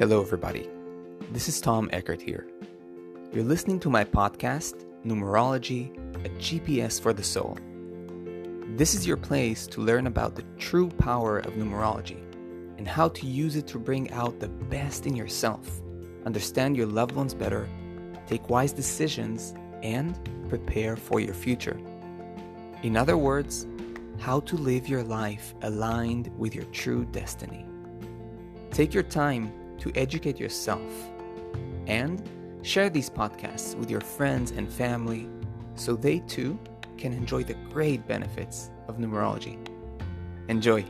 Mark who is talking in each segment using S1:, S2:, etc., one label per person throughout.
S1: Hello, everybody. This is Tom Eckert here. You're listening to my podcast, Numerology, a GPS for the soul. This is your place to learn about the true power of numerology and how to use it to bring out the best in yourself, understand your loved ones better, take wise decisions, and prepare for your future. In other words, how to live your life aligned with your true destiny. Take your time to educate yourself and share these podcasts with your friends and family so they too can enjoy the great benefits of numerology. Enjoy!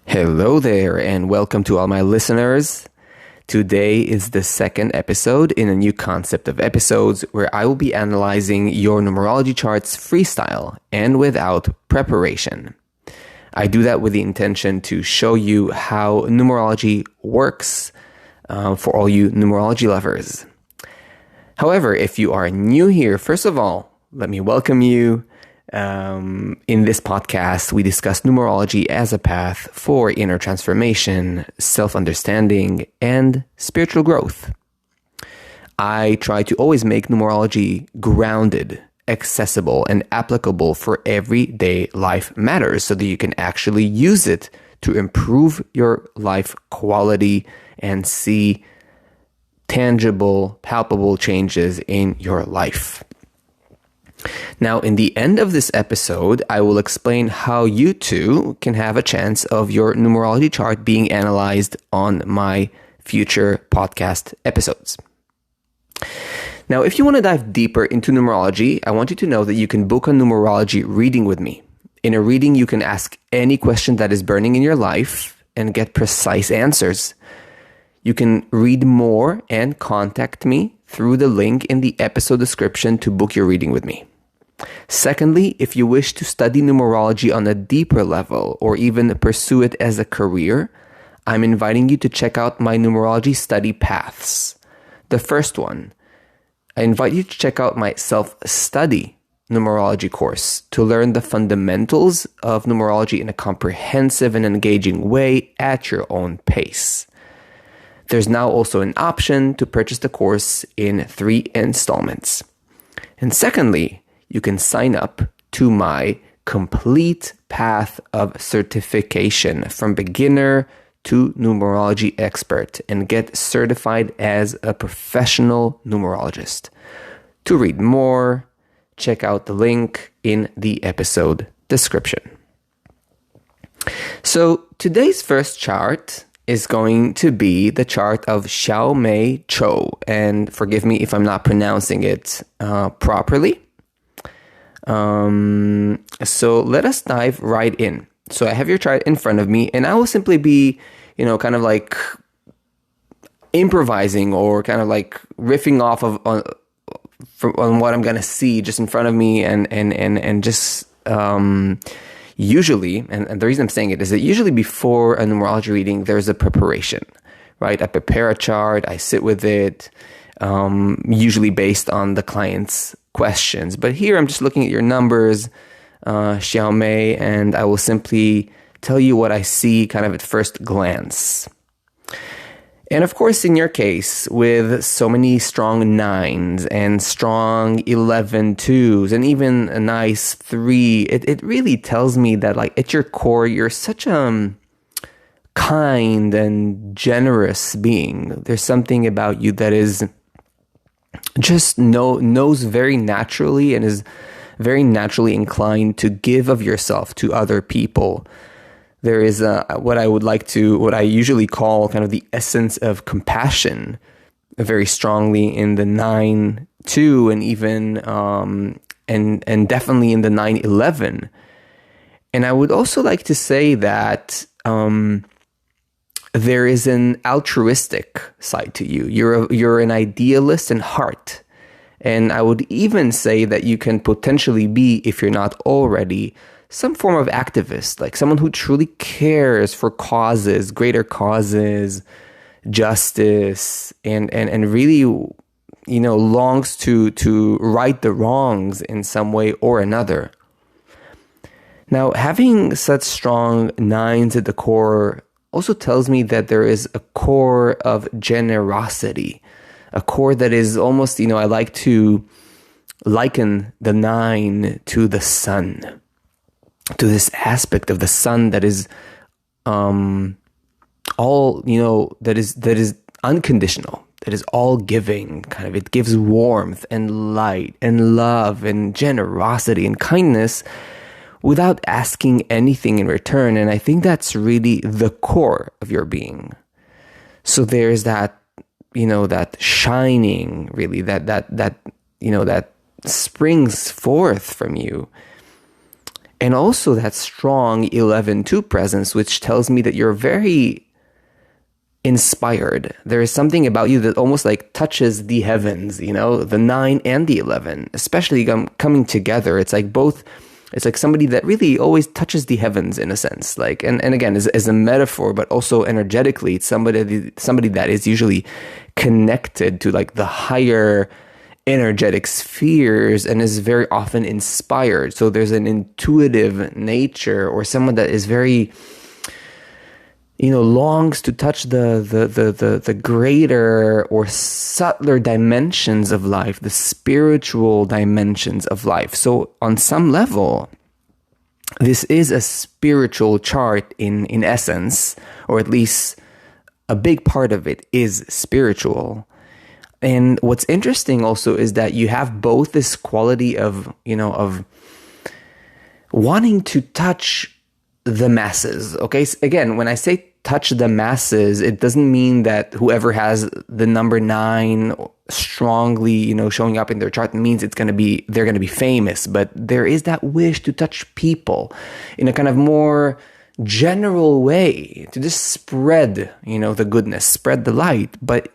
S1: Hello there and welcome to all my listeners. Today is the second episode in a new concept of episodes where I will be analyzing your numerology charts freestyle and without preparation. I do that with the intention to show you how numerology works for all you numerology lovers. However, if you are new here, first of all, let me welcome you. In this podcast, we discuss numerology as a path for inner transformation, self-understanding, and spiritual growth. I try to always make numerology grounded, accessible, and applicable for everyday life matters so that you can actually use it to improve your life quality and see tangible, palpable changes in your life. Now, in the end of this episode, I will explain how you too can have a chance of your numerology chart being analyzed on my future podcast episodes. Now, if you want to dive deeper into numerology, I want you to know that you can book a numerology reading with me. In a reading, you can ask any question that is burning in your life and get precise answers. You can read more and contact me through the link in the episode description to book your reading with me. Secondly, if you wish to study numerology on a deeper level or even pursue it as a career, I'm inviting you to check out my numerology study paths. The first one, I invite you to check out my self-study numerology course to learn the fundamentals of numerology in a comprehensive and engaging way at your own pace. There's now also an option to purchase the course in 3 installments. And secondly, you can sign up to my complete path of certification from beginner to numerology expert and get certified as a professional numerologist. To read more, check out the link in the episode description. So today's first chart is going to be the chart of Xiao Mei Cho, and forgive me if I'm not pronouncing it properly. So let us dive right in. So I have your chart in front of me, and I will simply be, kind of like improvising or kind of like riffing off of on what I'm gonna see just in front of me, and just usually, and the reason I'm saying it is that usually before a numerology reading, there's a preparation, right? I prepare a chart, I sit with it, usually based on the client's questions. But here I'm just looking at your numbers, Xiao Mei, and I will simply tell you what I see kind of at first glance. And of course, in your case, with so many strong 9s and strong 11 2s and even a nice 3, it really tells me that, like, at your core, you're such a kind and generous being. There's something about you that is just knows very naturally and is very naturally inclined to give of yourself to other people. There is what I usually call kind of the essence of compassion very strongly in the 9-2 and even and definitely in the 9-11. And I would also like to say that there is an altruistic side to you. You're an idealist in heart. And I would even say that you can potentially be, if you're not already, some form of activist, like someone who truly cares for causes, greater causes, justice, and really, longs to right the wrongs in some way or another. Now, having such strong nines at the core also tells me that there is a core of generosity, a core that is almost, I like to liken the 9 to the sun, to this aspect of the sun that is all, that is unconditional, that is all giving, kind of. It gives warmth and light and love and generosity and kindness without asking anything in return. And I think that's really the core of your being. So there's that, that shining, really, that springs forth from you. And also that strong 11-2 presence, which tells me that you're very inspired. There is something about you that almost like touches the heavens, the 9 and the 11, especially coming together. It's like both. It's like somebody that really always touches the heavens in a sense, like, and again, as a metaphor, but also energetically, it's somebody that is usually connected to like the higher energetic spheres and is very often inspired. So there's an intuitive nature, or someone that is very, longs to touch the greater or subtler dimensions of life, the spiritual dimensions of life. So on some level, this is a spiritual chart in essence, or at least a big part of it is spiritual. And what's interesting also is that you have both this quality of wanting to touch the masses. Okay, so again, when I say touch the masses, it doesn't mean that whoever has the number 9 strongly, showing up in their chart means they're going to be famous. But there is that wish to touch people in a kind of more general way, to just spread, the goodness, spread the light. But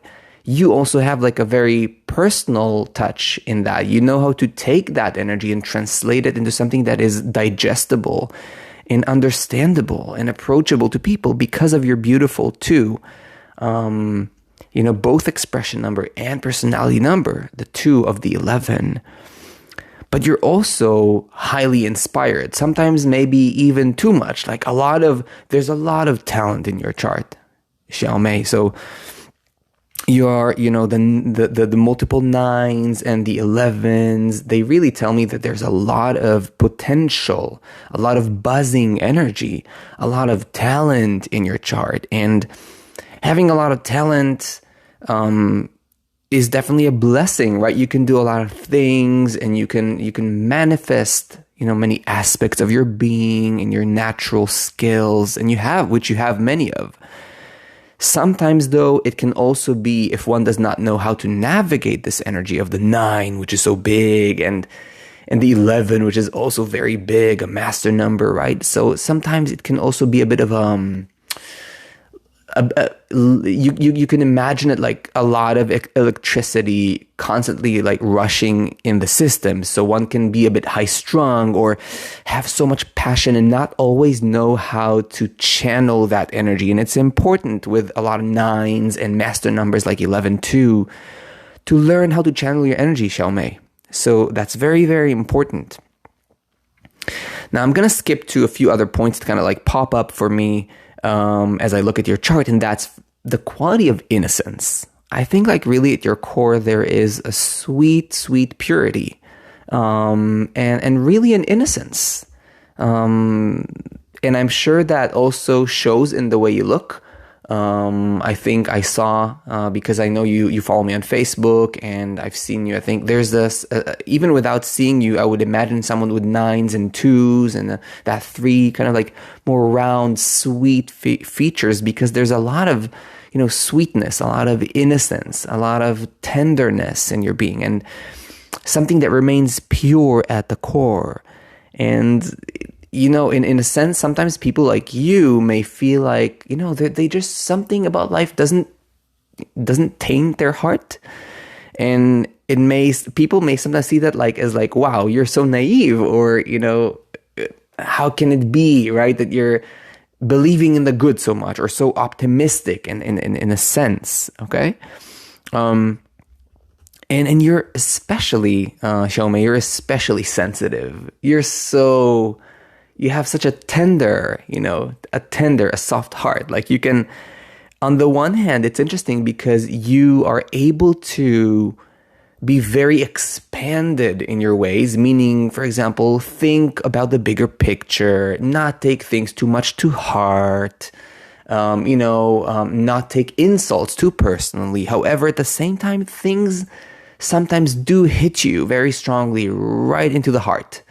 S1: you also have like a very personal touch in that. You know how to take that energy and translate it into something that is digestible and understandable and approachable to people because of your beautiful 2, both expression number and personality number, the 2 of the 11. But you're also highly inspired, sometimes maybe even too much. Like there's a lot of talent in your chart, Xiaomei. So you are, the multiple 9s and the 11s, they really tell me that there's a lot of potential, a lot of buzzing energy, a lot of talent in your chart. And having a lot of talent is definitely a blessing, right? You can do a lot of things, and you can manifest, many aspects of your being and your natural skills, and which you have many of. Sometimes, though, it can also be, if one does not know how to navigate this energy of the 9, which is so big, and the 11, which is also very big, a master number, right? So sometimes it can also be a bit of you can imagine it like a lot of electricity constantly like rushing in the system. So one can be a bit high strung or have so much passion and not always know how to channel that energy. And it's important with a lot of 9s and master numbers like 11 too, to learn how to channel your energy, Xiaomei. So that's very, very important. Now I'm going to skip to a few other points to kind of like pop up for me as I look at your chart, and that's the quality of innocence. I think like really at your core there is a sweet, sweet purity, and really an innocence. And I'm sure that also shows in the way you look. I think I saw, because I know you follow me on Facebook, and I've seen you. I think there's this, even without seeing you, I would imagine someone with 9s and 2s and that 3 kind of like more round, sweet features, because there's a lot of, sweetness, a lot of innocence, a lot of tenderness in your being, and something that remains pure at the core. And in a sense, sometimes people like you may feel like, they just, something about life doesn't taint their heart. And people may sometimes see that like, as like, wow, you're so naive, or, how can it be, right? That you're believing in the good so much, or so optimistic in a sense. Okay. And you're especially, Xiaomei, you're especially sensitive. You're so, you have such a tender, a soft heart. Like you can, on the one hand, it's interesting because you are able to be very expanded in your ways, meaning, for example, think about the bigger picture, not take things too much to heart, not take insults too personally. However, at the same time, things sometimes do hit you very strongly right into the heart.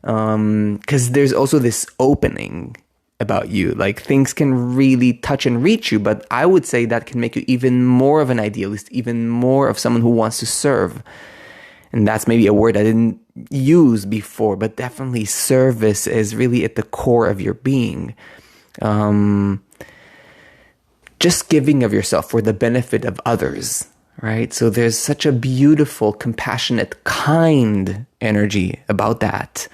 S1: Because there's also this opening about you. Like things can really touch and reach you, but I would say that can make you even more of an idealist, even more of someone who wants to serve. And that's maybe a word I didn't use before, but definitely service is really at the core of your being. Just giving of yourself for the benefit of others, right? So there's such a beautiful, compassionate, kind energy about that.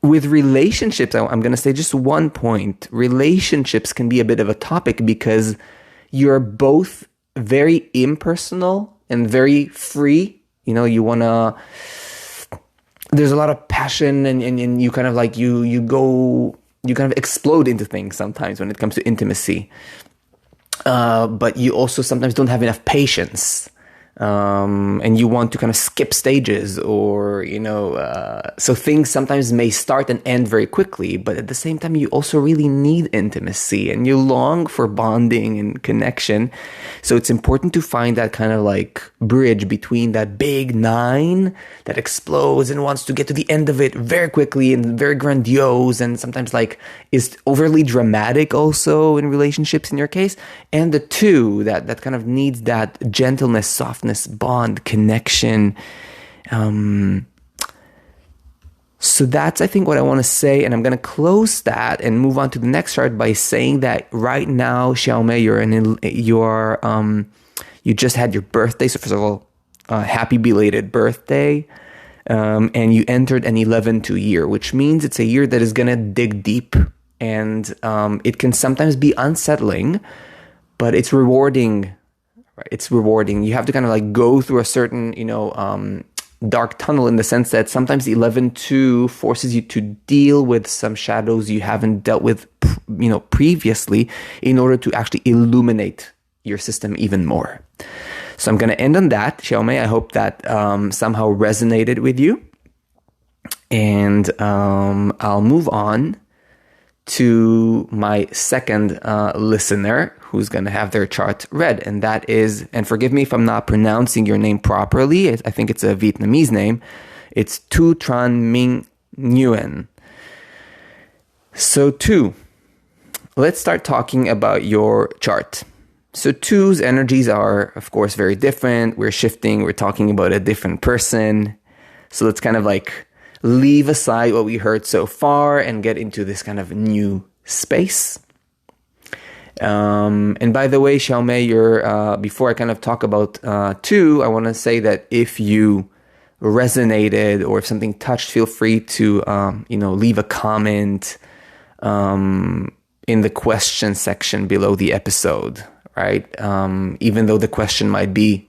S1: With relationships, I'm going to say just one point. Relationships can be a bit of a topic because you're both very impersonal and very free. You want to, there's a lot of passion and you kind of like, you kind of explode into things sometimes when it comes to intimacy. But you also sometimes don't have enough patience. And you want to kind of skip stages or, so things sometimes may start and end very quickly, but at the same time, you also really need intimacy and you long for bonding and connection. So it's important to find that kind of like bridge between that big 9 that explodes and wants to get to the end of it very quickly and very grandiose and sometimes like is overly dramatic also in relationships in your case, and the 2 that kind of needs that gentleness, softness, bond, connection. So that's, I think, what I want to say, and I'm going to close that and move on to the next chart by saying that right now, Xiaomei, you just had your birthday. So first of all, happy belated birthday. And you entered an 11-2 year, which means it's a year that is going to dig deep, and it can sometimes be unsettling, but it's rewarding. Right? It's rewarding. You have to kind of like go through a certain, dark tunnel in the sense that sometimes 11-2 forces you to deal with some shadows you haven't dealt with, previously in order to actually illuminate your system even more. So I'm going to end on that, Xiaomei. I hope that somehow resonated with you. And I'll move on to my second listener who's going to have their chart read. And that is, and forgive me if I'm not pronouncing your name properly, I think it's a Vietnamese name. It's Tu Tran Minh Nguyen. So 2, let's start talking about your chart. So 2's energies are, of course, very different. We're shifting. We're talking about a different person. So let's kind of like leave aside what we heard so far and get into this kind of new space. And by the way, Xiaomei, before I kind of talk about 2, I want to say that if you resonated or if something touched, feel free to, leave a comment in the question section below the episode, right? Even though the question might be,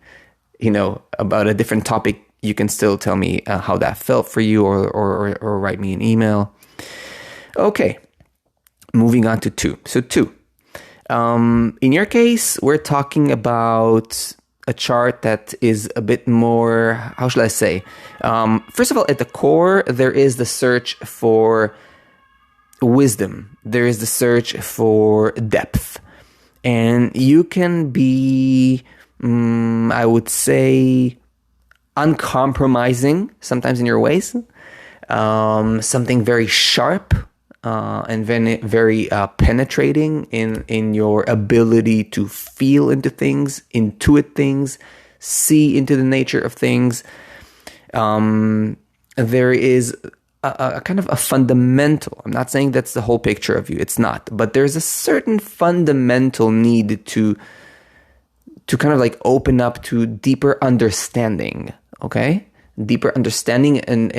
S1: about a different topic, you can still tell me how that felt for you or write me an email. Okay, moving on to 2. So 2. In your case, we're talking about a chart that is a bit more, how should I say? First of all, at the core, there is the search for wisdom. There is the search for depth. And you can be, I would say, uncompromising sometimes in your ways. Something very sharp. And very penetrating in your ability to feel into things, intuit things, see into the nature of things. There is a kind of a fundamental, I'm not saying that's the whole picture of you, it's not, but there's a certain fundamental need to kind of like open up to deeper understanding, okay? Deeper understanding and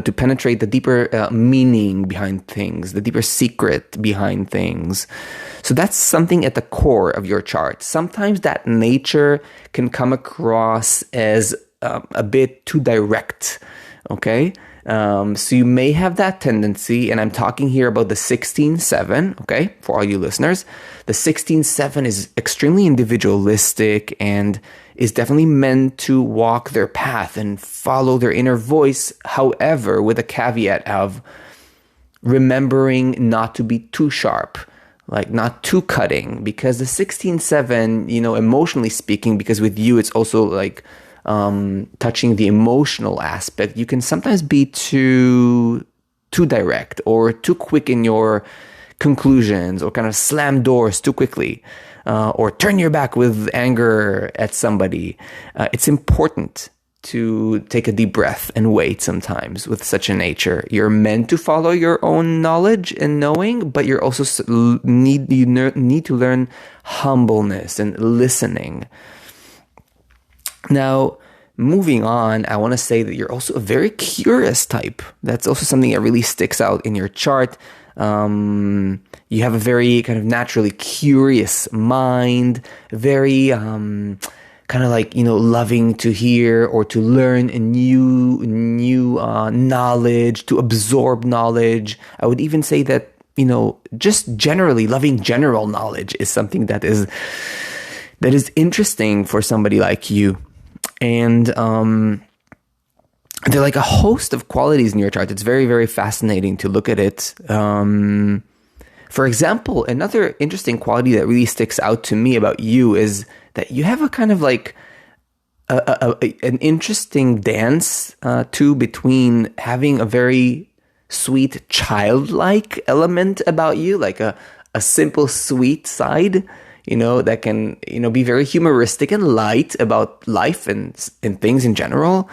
S1: to penetrate the deeper meaning behind things, the deeper secret behind things. So that's something at the core of your chart. Sometimes that nature can come across as a bit too direct, okay? So you may have that tendency, and I'm talking here about the 16-7, okay, for all you listeners. The 16-7 is extremely individualistic and is definitely meant to walk their path and follow their inner voice, however, with a caveat of remembering not to be too sharp, like not too cutting, because the 16-7, emotionally speaking, because with you, it's also like touching the emotional aspect, you can sometimes be too direct or too quick in your conclusions, or kind of slam doors too quickly, or turn your back with anger at somebody. It's important to take a deep breath and wait sometimes with such a nature. You're meant to follow your own knowledge and knowing, but you're also need to learn humbleness and listening. Now, moving on, I want to say that you're also a very curious type. That's also something that really sticks out in your chart. You have a very kind of naturally curious mind, very kind of like, loving to hear or to learn new knowledge, to absorb knowledge. I would even say that, just generally loving general knowledge is something that is interesting for somebody like you. And there are like a host of qualities in your chart. It's very, very fascinating to look at it. For example, another interesting quality that really sticks out to me about you is that you have a kind of like an interesting dance too, between having a very sweet childlike element about you, like a simple sweet side, that can, be very humoristic and light about life and things in general,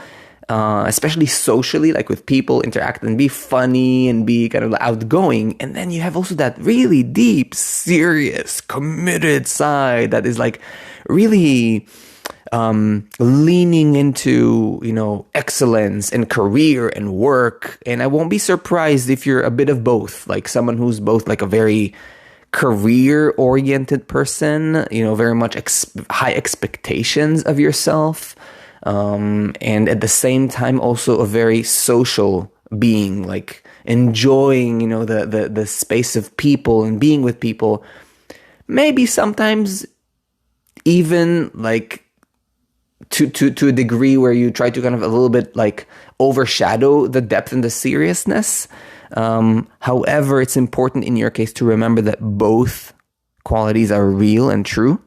S1: especially socially, like with people, interact and be funny and be kind of outgoing. And then you have also that really deep, serious, committed side that is like really leaning into, excellence and career and work. And I won't be surprised if you're a bit of both, like someone who's both like a very career-oriented person, very much high expectations of yourself, and at the same time also a very social being, like enjoying, the space of people and being with people. Maybe sometimes even like to a degree where you try to kind of a little bit like overshadow the depth and the seriousness. However, it's important in your case to remember that both qualities are real and true.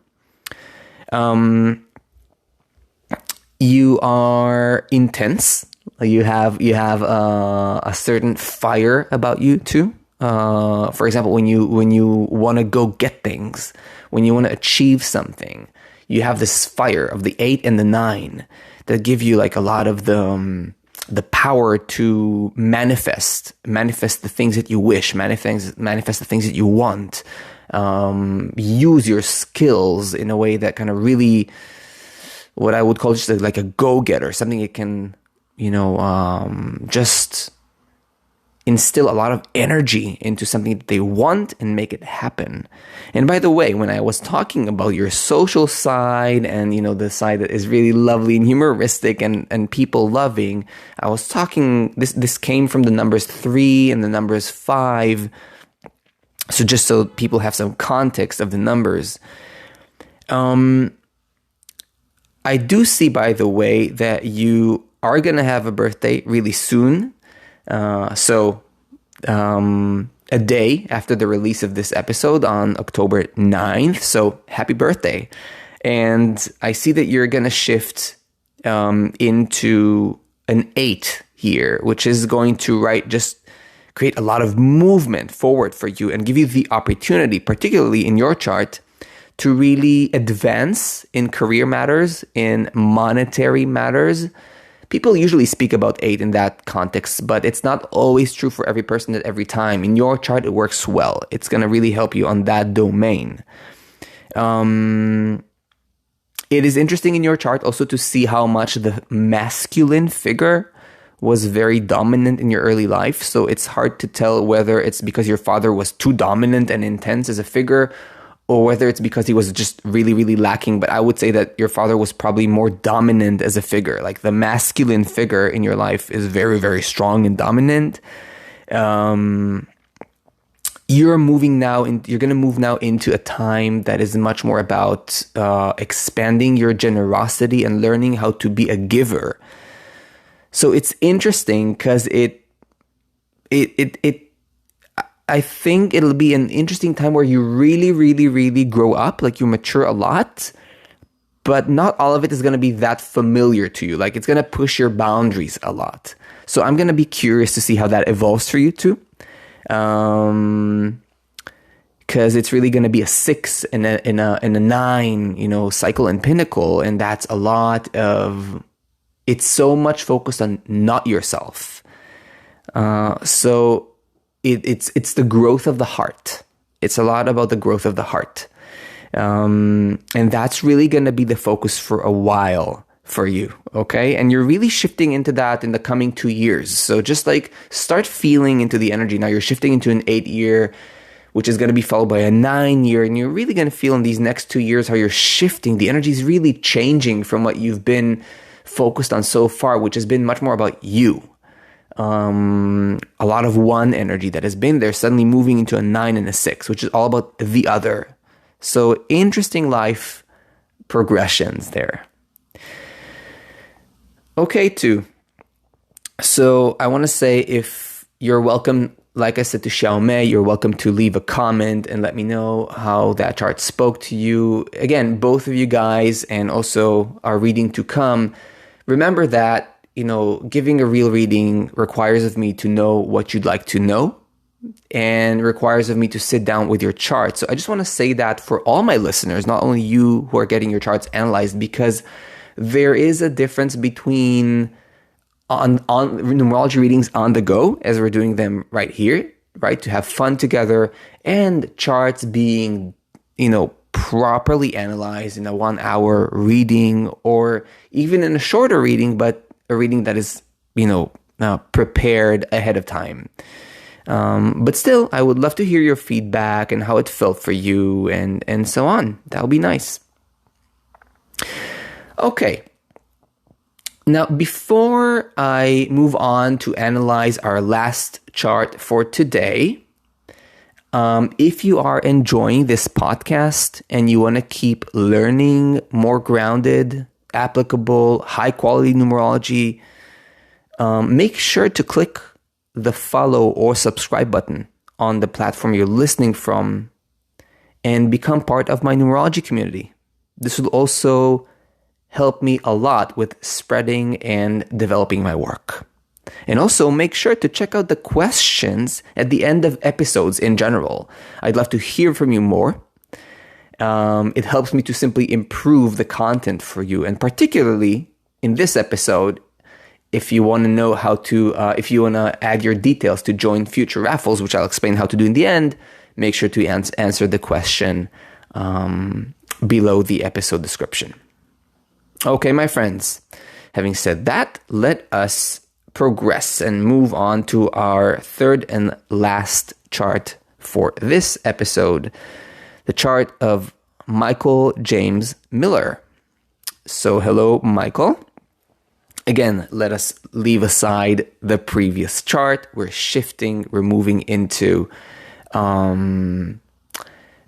S1: You are intense. You have a certain fire about you too. For example, when you want to go get things, when you want to achieve something, you have this fire of the 8 and the 9 that give you like a lot of the power to manifest the things that you wish, manifest the things that you want, use your skills in a way that kind of really, what I would call just like a go-getter, something that can, just instill a lot of energy into something that they want and make it happen. And by the way, when I was talking about your social side and, the side that is really lovely and humoristic and people loving, I was talking, this came from the numbers 3 and the numbers 5. So just so people have some context of the numbers. I do see, by the way, that you are going to have a birthday really soon. So a day after the release of this episode on October 9th. So happy birthday. And I see that you're going to shift into an 8 here, which is going to just create a lot of movement forward for you and give you the opportunity, particularly in your chart, to really advance in career matters, in monetary matters. People usually speak about 8 in that context, but it's not always true for every person at every time. In your chart, it works well. It's going to really help you on that domain. It is interesting in your chart also to see how much the masculine figure was very dominant in your early life. So it's hard to tell whether it's because your father was too dominant and intense as a figure, or whether it's because he was just really, really lacking. But I would say that your father was probably more dominant as a figure. Like the masculine figure in your life is very, very strong and dominant. You're going to move now into a time that is much more about expanding your generosity and learning how to be a giver. So it's interesting because I think it'll be an interesting time where you really, really, really grow up, like you mature a lot, but not all of it is going to be that familiar to you. Like it's going to push your boundaries a lot. So I'm going to be curious to see how that evolves for you too. Because it's really going to be a 6 and a 9, cycle and pinnacle. And that's a lot of, it's so much focused on not yourself. So it's the growth of the heart. It's a lot about the growth of the heart. And that's really going to be the focus for a while for you. Okay. And you're really shifting into that in the coming 2 years. So just like start feeling into the energy. Now you're shifting into an 8-year, which is going to be followed by a 9-year. And you're really going to feel in these next 2 years how you're shifting. The energy is really changing from what you've been focused on so far, which has been much more about you. A lot of one energy that has been there suddenly moving into a 9 and a 6, which is all about the other. So interesting life progressions there. Okay, too. So I want to say if you're welcome, like I said, to Xiaomei, you're welcome to leave a comment and let me know how that chart spoke to you. Again, both of you guys and also our reading to come, remember that giving a real reading requires of me to know what you'd like to know and requires of me to sit down with your chart. So I just want to say that for all my listeners, not only you who are getting your charts analyzed, because there is a difference between on numerology readings on the go, as we're doing them right here, right, to have fun together, and charts being, properly analyzed in a 1-hour reading or even in a shorter reading, but a reading that is, prepared ahead of time. But still, I would love to hear your feedback and how it felt for you and so on. That would be nice. Okay. Now, before I move on to analyze our last chart for today, if you are enjoying this podcast and you want to keep learning more grounded, applicable, high-quality numerology, make sure to click the follow or subscribe button on the platform you're listening from and become part of my numerology community. This will also help me a lot with spreading and developing my work. And also make sure to check out the questions at the end of episodes in general. I'd love to hear from you more. It helps me to simply improve the content for you. And particularly in this episode, if you want to know how to, if you want to add your details to join future raffles, which I'll explain how to do in the end, make sure to answer the question below the episode description. Okay, my friends, having said that, let us progress and move on to our third and last chart for this episode, the chart of Michael James Miller. So hello, Michael. Again, let us leave aside the previous chart. We're shifting, we're moving into a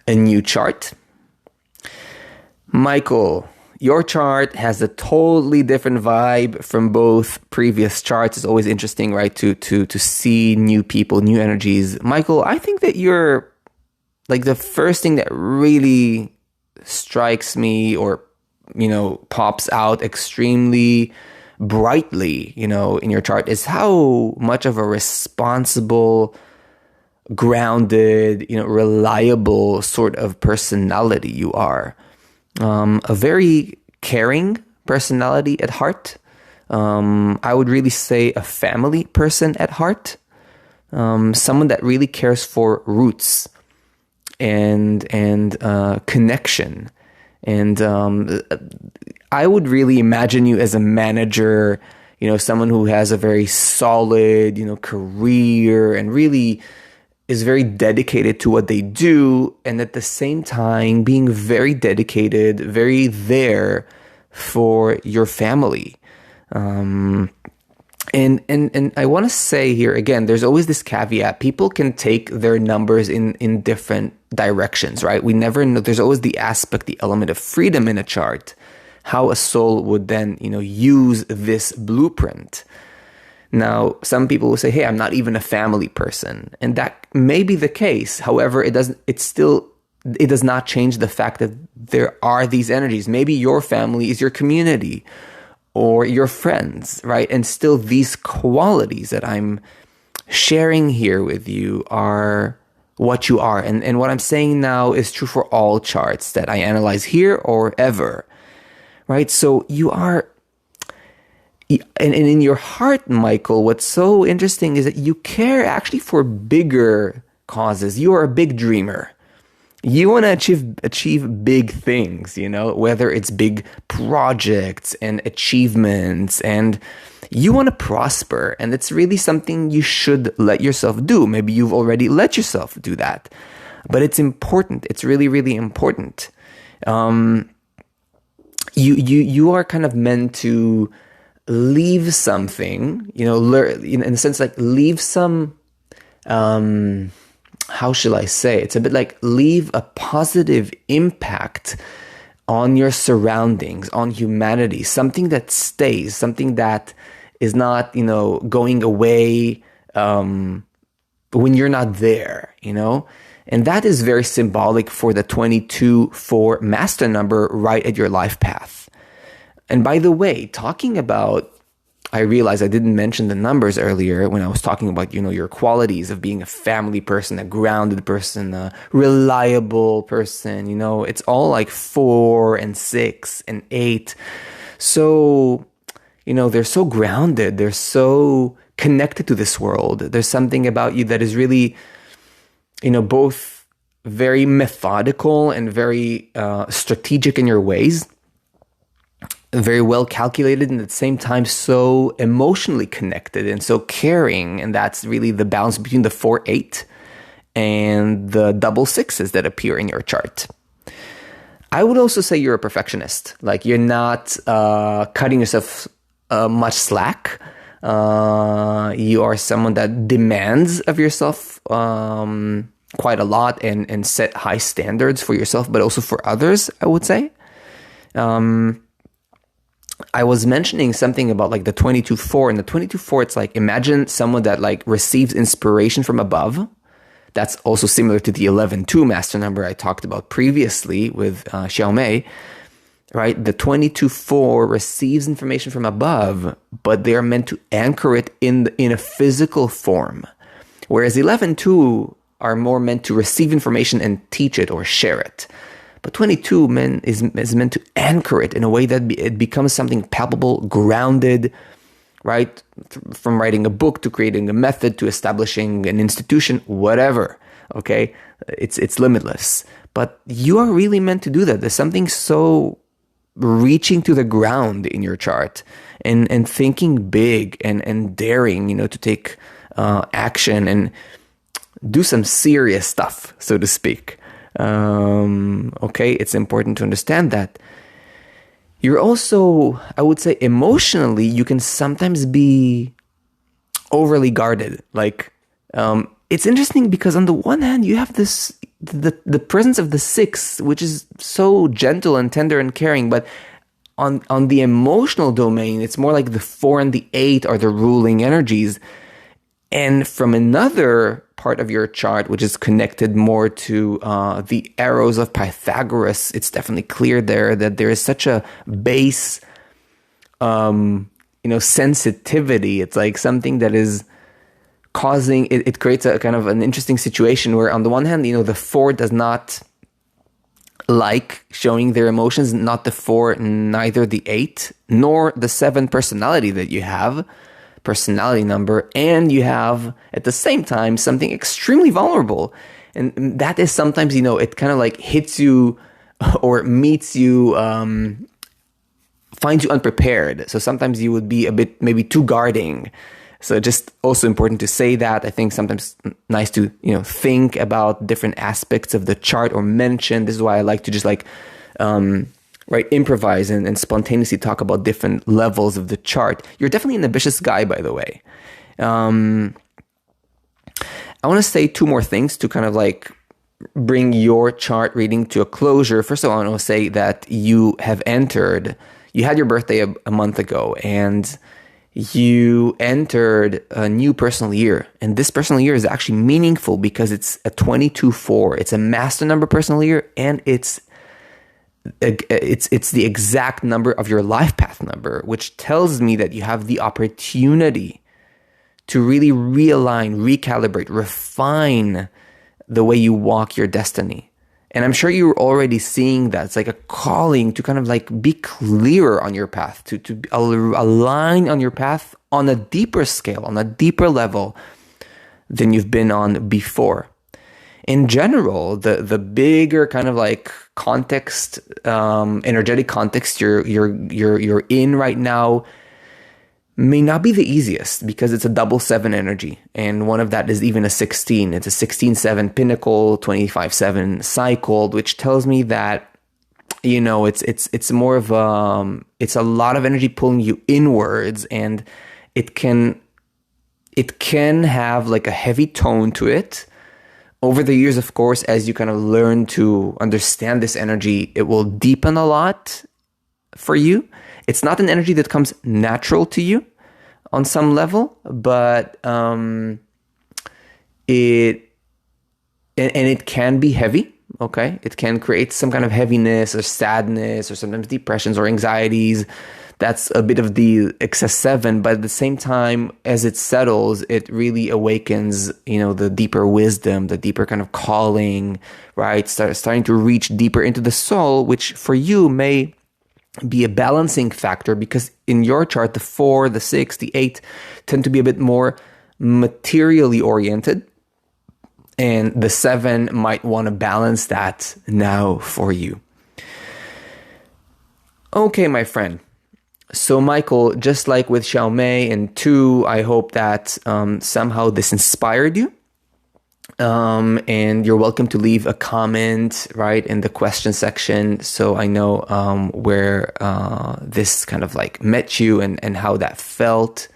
S1: new chart. Michael, your chart has a totally different vibe from both previous charts. It's always interesting, right, to see new people, new energies. Michael, I think that you're like the first thing that really strikes me or, pops out extremely brightly, in your chart is how much of a responsible, grounded, reliable sort of personality you are. A very caring personality at heart. I would really say a family person at heart. Someone that really cares for roots and connection. And I would really imagine you as a manager, someone who has a very solid, career and really is very dedicated to what they do, and at the same time being very dedicated, very there for your family. And I want to say here again, there's always this caveat. People can take their numbers in different directions, right? We never know. There's always the element of freedom in a chart, how a soul would then, use this blueprint. Now, some people will say, hey, I'm not even a family person. And that may be the case. However, it does not change the fact that there are these energies. Maybe your family is your community or your friends, right? And still these qualities that I'm sharing here with you are what you are. And what I'm saying now is true for all charts that I analyze here or ever, right? So you are, and in your heart, Michael, what's so interesting is that you care actually for bigger causes. You are a big dreamer. You want to achieve big things, whether it's big projects and achievements, and you want to prosper. And it's really something you should let yourself do. Maybe you've already let yourself do that, but it's important. It's really, really important. You are kind of meant to leave something, learn in the sense like leave some, how shall I say? It's a bit like leave a positive impact on your surroundings, on humanity, something that stays, something that is not, going away when you're not there, And that is very symbolic for the 22-4 master number right at your life path. And by the way, talking about, I realized I didn't mention the numbers earlier when I was talking about, your qualities of being a family person, a grounded person, a reliable person, it's all like 4 and 6 and 8. So, they're so grounded. They're so connected to this world. There's something about you that is really, both very methodical and very strategic in your ways. Very well calculated, and at the same time so emotionally connected and so caring. And that's really the balance between the 4-8 and the double 6s that appear in your chart. I would also say you're a perfectionist. Like you're not cutting yourself much slack. You are someone that demands of yourself quite a lot and set high standards for yourself, but also for others, I would say. I was mentioning something about like the 22-4, and the 22-4, it's like, imagine someone that like receives inspiration from above. That's also similar to the 11-2 master number I talked about previously with Xiaomei, right? The 22-4 receives information from above, but they are meant to anchor it in a physical form. Whereas 11-2 are more meant to receive information and teach it or share it. But 22 is meant to anchor it in a way that it becomes something palpable, grounded, right? From writing a book to creating a method to establishing an institution, whatever, okay? It's limitless. But you are really meant to do that. There's something so reaching to the ground in your chart and thinking big and daring, to take action and do some serious stuff, so to speak. Okay, it's important to understand that. You're also, I would say, emotionally, you can sometimes be overly guarded. Like, it's interesting because on the one hand, you have the presence of the 6, which is so gentle and tender and caring, but on the emotional domain, it's more like the 4 and the 8 are the ruling energies. And from another part of your chart, which is connected more to the arrows of Pythagoras, it's definitely clear there that there is such a base, sensitivity. It's like something that is causing, it creates a kind of an interesting situation where on the one hand, the 4 does not like showing their emotions, not the 4, neither the 8, nor the 7 personality that you have. Personality number, and you have at the same time something extremely vulnerable, and that is sometimes it kind of like hits you or meets you, finds you unprepared. So sometimes you would be a bit maybe too guarding, So just also important to say that. I think sometimes nice to, think about different aspects of the chart or mention. This is why I like to just improvise and spontaneously talk about different levels of the chart. You're definitely an ambitious guy, by the way. I want to say two more things to kind of bring your chart reading to a closure. First of all, I want to say that you had your birthday a month ago, and you entered a new personal year. And this personal year is actually meaningful because it's a 22-4. It's a master number personal year, and it's the exact number of your life path number, which tells me that you have the opportunity to really realign, recalibrate, refine the way you walk your destiny. And I'm sure you're already seeing that. It's like a calling to kind of be clearer on your path, to align on your path on a deeper scale, on a deeper level than you've been on before. In general, the bigger kind of context, energetic context you're in right now may not be the easiest, because it's a double 7 energy, and one of that is even a 16. It's a 16-7 pinnacle, 25-7 cycled, which tells me that it's more of it's a lot of energy pulling you inwards, and it can have a heavy tone to it. Over the years, of course, as you kind of learn to understand this energy, it will deepen a lot for you. It's not an energy that comes natural to you on some level, but it can be heavy, okay? It can create some kind of heaviness or sadness or sometimes depressions or anxieties. That's a bit of the excess 7, but at the same time, as it settles, it really awakens, the deeper wisdom, the deeper kind of calling, right? Starting to reach deeper into the soul, which for you may be a balancing factor, because in your chart, the 4, the 6, the 8 tend to be a bit more materially oriented, and the 7 might want to balance that now for you. Okay, my friend. So Michael, just like with Xiaomei and Tu, I hope that somehow this inspired you. And you're welcome to leave a comment, right, in the question section, so I know where this kind of met you and how that felt.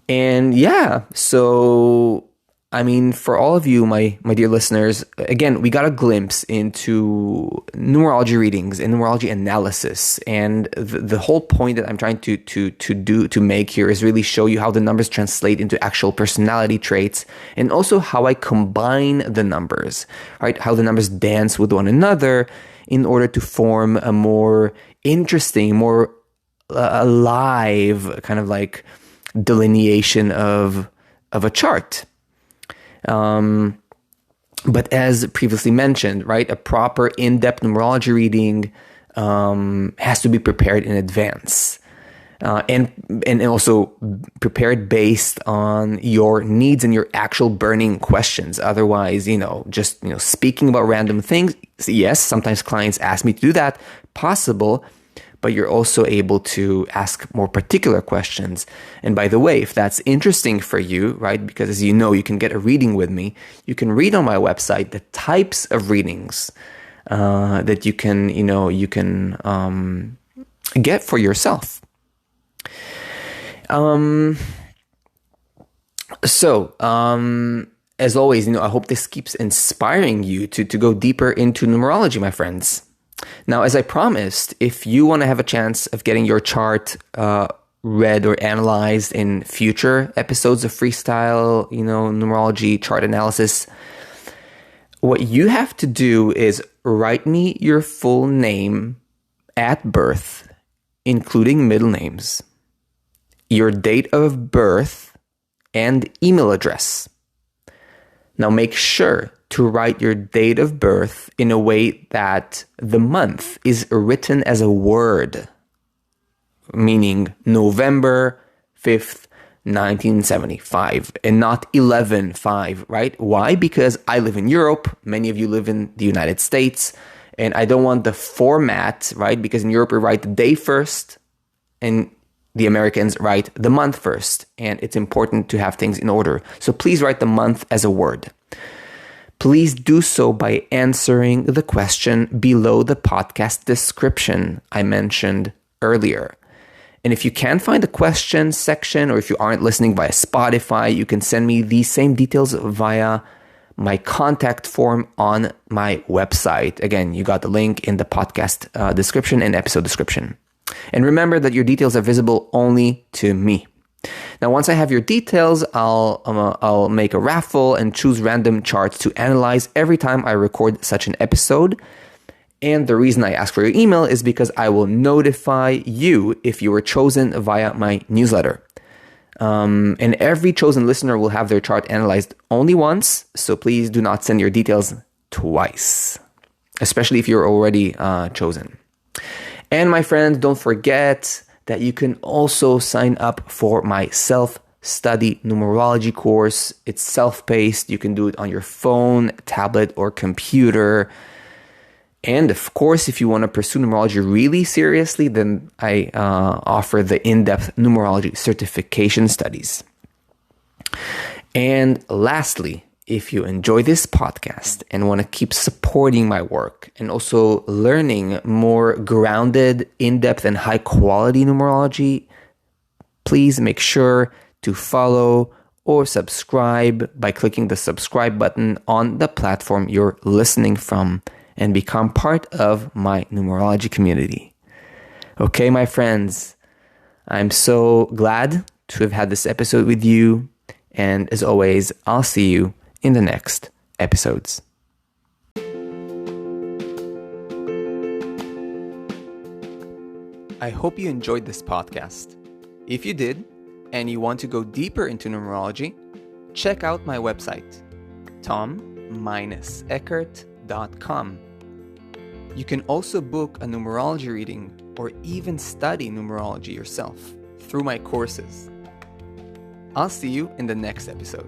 S1: And yeah, so I mean, for all of you, my dear listeners, again, we got a glimpse into numerology readings and numerology analysis. And the whole point that I'm trying to make here is really show you how the numbers translate into actual personality traits, and also how I combine the numbers, right? How the numbers dance with one another in order to form a more interesting, more alive kind of delineation of a chart. But as previously mentioned, right, a proper in-depth numerology reading has to be prepared in advance, and also prepared based on your needs and your actual burning questions. Otherwise, just speaking about random things. Yes, sometimes clients ask me to do that, possible. But you're also able to ask more particular questions. And by the way, if that's interesting for you, right, because as you know, you can get a reading with me. You can read on my website the types of readings that you can get for yourself. As always, I hope this keeps inspiring you to go deeper into numerology, my friends. Now, as I promised, if you want to have a chance of getting your chart read or analyzed in future episodes of Freestyle, numerology chart analysis, what you have to do is write me your full name at birth, including middle names, your date of birth, and email address. Now, make sure to write your date of birth in a way that the month is written as a word, meaning November 5th, 1975, and not 11/5, right? Why? Because I live in Europe, many of you live in the United States, and I don't want the format, right? Because in Europe, we write the day first, and the Americans write the month first, and it's important to have things in order. So please write the month as a word. Please do so by answering the question below the podcast description I mentioned earlier. And if you can't find the question section, or if you aren't listening via Spotify, you can send me these same details via my contact form on my website. Again, you got the link in the podcast description and episode description. And remember that your details are visible only to me. Now, once I have your details, I'll make a raffle and choose random charts to analyze every time I record such an episode. And the reason I ask for your email is because I will notify you if you were chosen via my newsletter. And every chosen listener will have their chart analyzed only once, so please do not send your details twice, especially if you're already chosen. And my friends, don't forget that you can also sign up for my self-study numerology course. It's self-paced. You can do it on your phone, tablet, or computer. And of course, if you want to pursue numerology really seriously, then I offer the in-depth numerology certification studies. And lastly, if you enjoy this podcast and want to keep supporting my work and also learning more grounded, in-depth, and high-quality numerology, please make sure to follow or subscribe by clicking the subscribe button on the platform you're listening from and become part of my numerology community. Okay, my friends, I'm so glad to have had this episode with you. And as always, I'll see you in the next episodes. I hope you enjoyed this podcast. If you did, and you want to go deeper into numerology, check out my website, tom-eckert.com. You can also book a numerology reading or even study numerology yourself through my courses. I'll see you in the next episode.